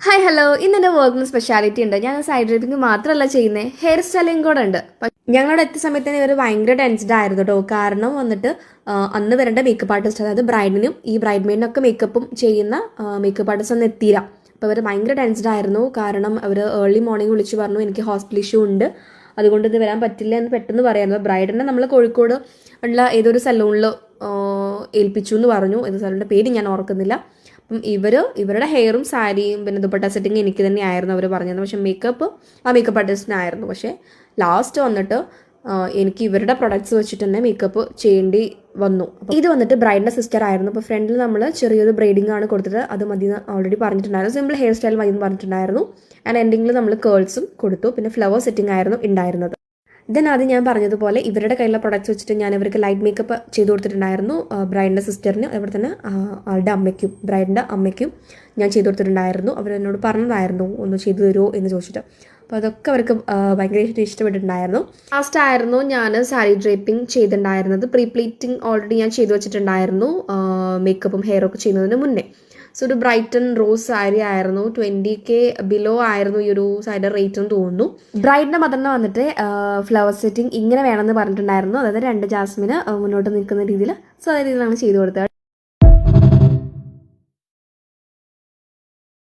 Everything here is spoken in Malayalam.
ഹായ് ഹലോ, ഇന്ന് എൻ്റെ വർക്കിന് സ്പെഷ്യാലിറ്റി ഉണ്ട്. ഞാൻ സൈഡ് ഡ്രൈപ്പിംഗ് മാത്രമല്ല ചെയ്യുന്നത്, ഹെയർ സ്റ്റൈലിംഗ് കൂടെ ഉണ്ട്. ഞങ്ങളവിടെ എത്തിയ സമയത്ത് തന്നെ ഇവർ ഭയങ്കര ടെൻസ്ഡ് ആയിരുന്നു കേട്ടോ. കാരണം വന്നിട്ട് അന്ന് വരേണ്ട മേക്കപ്പ് ആർട്ടിസ്റ്റ്, അതായത് ബ്രൈഡിനും ഈ ബ്രൈഡ് മെയ്ഡിനൊക്കെ മേക്കപ്പും ചെയ്യുന്ന മേക്കപ്പ് ആർട്ടിസ്റ്റ് ഒന്നും എത്തിയില്ല. അപ്പോൾ അവർ ഭയങ്കര ടെൻസ്ഡ് ആയിരുന്നു. കാരണം അവർ ഏർലി മോർണിംഗ് വിളിച്ച് പറഞ്ഞു എനിക്ക് ഹോസ്പിറ്റൽ ഇഷ്യൂ ഉണ്ട്, അതുകൊണ്ട് ഇത് വരാൻ പറ്റില്ല എന്ന് പെട്ടെന്ന് പറയായിരുന്നു. ബ്രൈഡിനെ നമ്മൾ കോഴിക്കോട് ഉള്ള ഏതൊരു സലൂണിൽ ഏൽപ്പിച്ചു എന്ന് പറഞ്ഞു. ഏത് സലൂണിൻ്റെ പേര് ഞാൻ ഓർക്കുന്നില്ല. അപ്പം ഇവരുടെ ഹെയറും സാരിയും പിന്നെ ദുപ്പട്ട സെറ്റിങ് എനിക്ക് തന്നെയായിരുന്നു അവർ പറഞ്ഞത്. പക്ഷെ മേക്കപ്പ് ആ മേക്കപ്പ് ആർട്ടിസ്റ്റിനായിരുന്നു. പക്ഷേ ലാസ്റ്റ് വന്നിട്ട് എനിക്ക് ഇവരുടെ പ്രൊഡക്ട്സ് വെച്ചിട്ട് തന്നെ മേക്കപ്പ് ചെയ്യേണ്ടി വന്നു. അപ്പം ഇത് വന്നിട്ട് ബ്രൈഡിൻ്റെ സിസ്റ്റർ ആയിരുന്നു. അപ്പോൾ ഫ്രണ്ടിൽ നമ്മൾ ചെറിയൊരു ബ്രൈഡിങ് ആണ് കൊടുത്തിട്ട് അത് മതി ഓൾറെഡി പറഞ്ഞിട്ടുണ്ടായിരുന്നു. സിമ്പിൾ ഹെയർ സ്റ്റൈൽ മതി എന്ന് പറഞ്ഞിട്ടുണ്ടായിരുന്നു. ആൻഡ് എൻഡിങ്ങിൽ നമ്മൾ കേൾസും കൊടുത്തു. പിന്നെ ഫ്ലവർ സെറ്റിംഗ് ആയിരുന്നു ഉണ്ടായിരുന്നത്. ദെൻ ആദ്യം ഞാൻ പറഞ്ഞതുപോലെ ഇവരുടെ കയ്യിലുള്ള പ്രൊഡക്ട്സ് വെച്ചിട്ട് ഞാൻ ഇവർക്ക് ലൈറ്റ് മേക്കപ്പ് ചെയ്ത് കൊടുത്തിട്ടുണ്ടായിരുന്നു. ബ്രൈഡിൻ്റെ സിസ്റ്ററിന്, അതുപോലെ തന്നെ ആളുടെ അമ്മയ്ക്കും ബ്രൈഡിൻ്റെ അമ്മയ്ക്കും ഞാൻ ചെയ്ത് കൊടുത്തിട്ടുണ്ടായിരുന്നു. അവരെന്നോട് പറഞ്ഞതായിരുന്നു ഒന്ന് ചെയ്തു തരുമോ എന്ന് ചോദിച്ചിട്ട്. അപ്പോൾ അതൊക്കെ അവർക്ക് ഭയങ്കര ഇഷ്ടപ്പെട്ടിട്ടുണ്ടായിരുന്നു. ലാസ്റ്റ് ആയിരുന്നു ഞാൻ സാരി ഡ്രേപ്പിംഗ് ചെയ്തിട്ടുണ്ടായിരുന്നത്. പ്രീ പ്ലീറ്റിംഗ് ഓൾറെഡി ഞാൻ ചെയ്തു വെച്ചിട്ടുണ്ടായിരുന്നു മേക്കപ്പും ഹെയറൊക്കെ ചെയ്യുന്നതിന് മുന്നേ. സോ ഒരു ബ്രൈറ്റൺ റോസ് സാരി ആയിരുന്നു. 20K ബിലോ ആയിരുന്നു ഈ ഒരു സാരിയുടെ റേറ്റ് എന്ന് തോന്നുന്നു. ബ്രൈഡിൻ്റെ മദറിന് വന്നിട്ട് ഫ്ലവർ സെറ്റിംഗ് ഇങ്ങനെ വേണമെന്ന് പറഞ്ഞിട്ടുണ്ടായിരുന്നു. അതായത് 2 ജാസ്മിന് മുന്നോട്ട് നിൽക്കുന്ന രീതിയിൽ. സോ അതേ രീതിയിലാണ് ചെയ്തു കൊടുത്തത്.